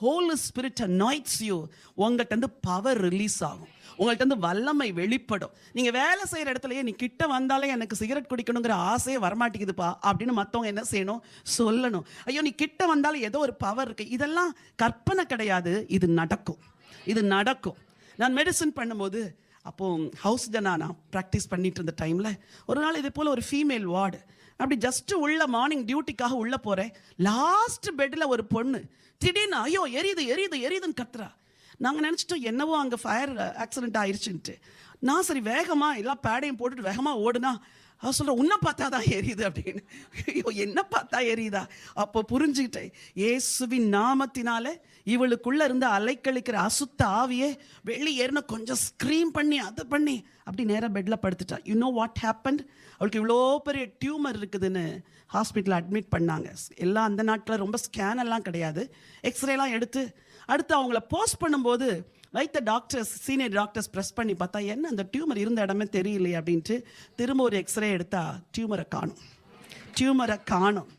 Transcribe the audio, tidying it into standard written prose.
Holy Spirit anoints you, உங்கள்கிட்ட இருந்து power release ஆகும், உங்கள்கிட்ட இருந்து வல்லமை வெளிப்படும். நீங்கள் வேலை செய்கிற இடத்துலயே நீ கிட்ட வந்தாலே எனக்கு சிகரெட் குடிக்கணுங்கிற ஆசையே வரமாட்டேங்குதுப்பா அப்படின்னு மற்றவங்க என்ன செய்யணும், சொல்லணும். ஐயோ நீ கிட்ட வந்தாலும் ஏதோ ஒரு பவர் இருக்கு. இதெல்லாம் கற்பனை கிடையாது, இது நடக்கும், இது நடக்கும். நான் மெடிசன் பண்ணும்போது அப்போ ஹவுஸ் ஜனா நான் ப்ராக்டிஸ் பண்ணிட்டு இருந்த டைமில் ஒரு நாள் இதே போல் ஒரு ஃபீமேல் வார்டு அப்படி ஜஸ்ட்டு உள்ள மார்னிங் டியூட்டிக்காக உள்ளே போகிறேன். லாஸ்ட் பெட்டில் ஒரு பொண்ணு திடீர்னு ஐயோ எரியுது எரியுது எரியுதுன்னு கத்துறா. நாங்கள் நினச்சிட்டோம் என்னவோ அங்கே ஃபயர் ஆக்சிடென்ட் ஆயிடுச்சுன்ட்டு. நான் சரி வேகமாக எல்லா பேடையும் போட்டுட்டு வேகமாக ஓடுனா அவ சொல்கிற உன்னை பார்த்தா தான் எரியுது அப்படின்னு. ஐயோ என்ன பார்த்தா எரியுதா? அப்போ புரிஞ்சுக்கிட்டேன், இயேசுவின் நாமத்தினால இவளுக்குள்ளே இருந்து அலைக்கழிக்கிற அசுத்த ஆவியே வெளியேறின. கொஞ்சம் ஸ்க்ரீம் பண்ணி அதை பண்ணி அப்படி நேராக பெட்டில் படுத்துட்டா. You know what happen? அவளுக்கு இவ்வளோ பெரிய டியூமர் இருக்குதுன்னு ஹாஸ்பிட்டலில் அட்மிட் பண்ணாங்க. எல்லாம் அந்த நாட்டில் ரொம்ப ஸ்கேன் எல்லாம் கிடையாது, எக்ஸ்ரேலாம் எடுத்து அடுத்து அவங்கள போஸ்ட் பண்ணும்போது வைத்த டாக்டர்ஸ், சீனியர் டாக்டர்ஸ் ப்ரெஸ் பண்ணி பார்த்தா என்ன அந்த டியூமர் இருந்த இடமே தெரியலையே அப்படின்ட்டு திரும்ப ஒரு எக்ஸ்ரே எடுத்தால் டியூமரை காணும்.